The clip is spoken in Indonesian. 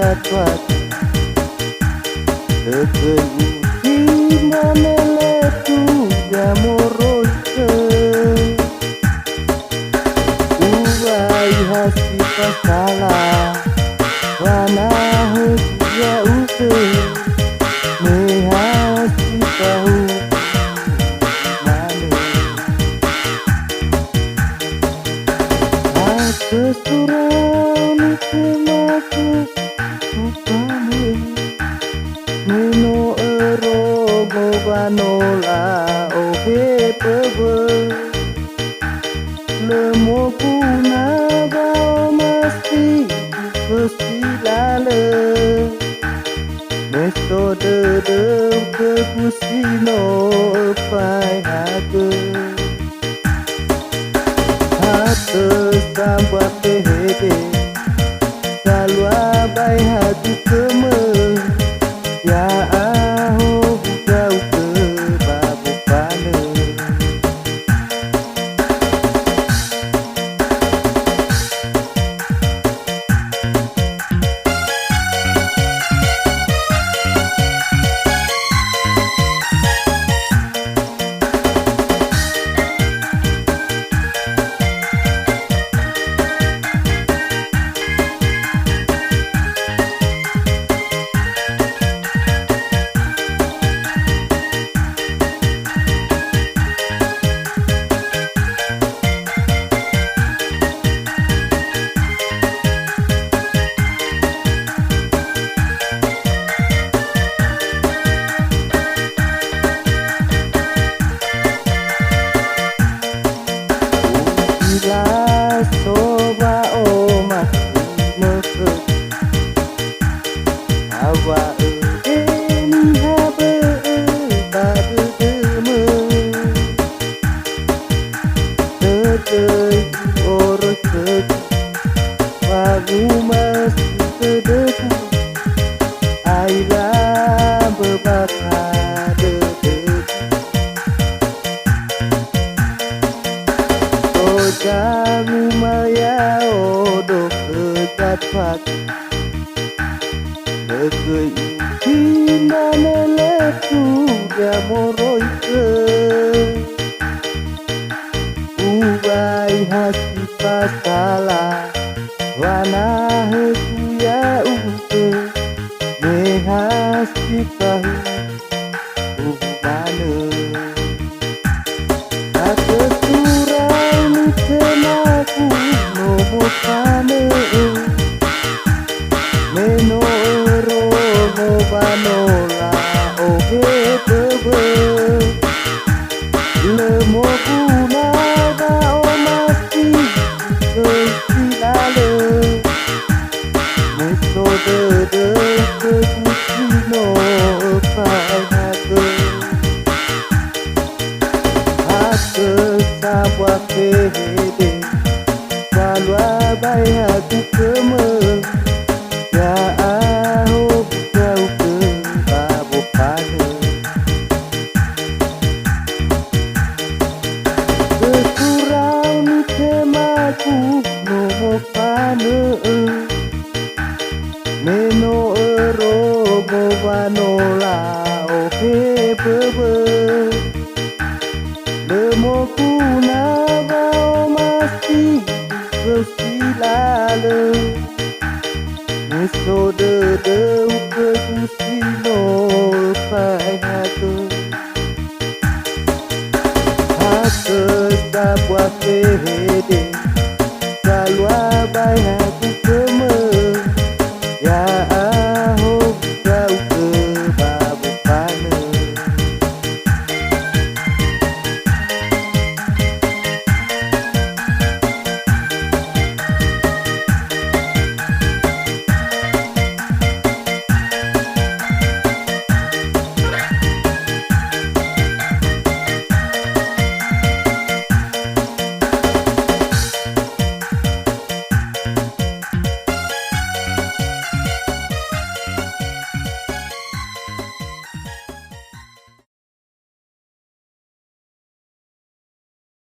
jadwal Terkeuti maneletu gamoroike Uwai hasi pasalah Wana hekia uke Mehasi tahu mane Hato surau Nitemagu Upame Meno erogo banola ohe pebe Lemo puna bao masti kesilale Mesto dedem ke kusino pai hage Hato sambat tehede Salwa bai hadu keme Ya aho bugau ke babu pane Bila soba oma meke Awa eni habe bade deme Tedei oro segi Wagu mesti tedeku Aila bebaka dedeku Jamu maya odo kedat pagi Lekei hindane leku gamoroike Ubai hasi pasala Wana heku ya uke Mehasi kahu Uhmane Hato surau Nitemagu nomo pane Meno erogo banola ohe tebe Lemo puna bao masti kesilale Meso dede ke kusino pai hage Hato sabwa kehede Salwa bai hatu keme Ya aho bugau ke babo pane Surau Nitemagu nomo pane Meno erogo banola ohe bebe Lemo puna bao masti kesilale Meso dedeu ke kusino pai hage Hato sabwa kehede Salwa bai hagu keme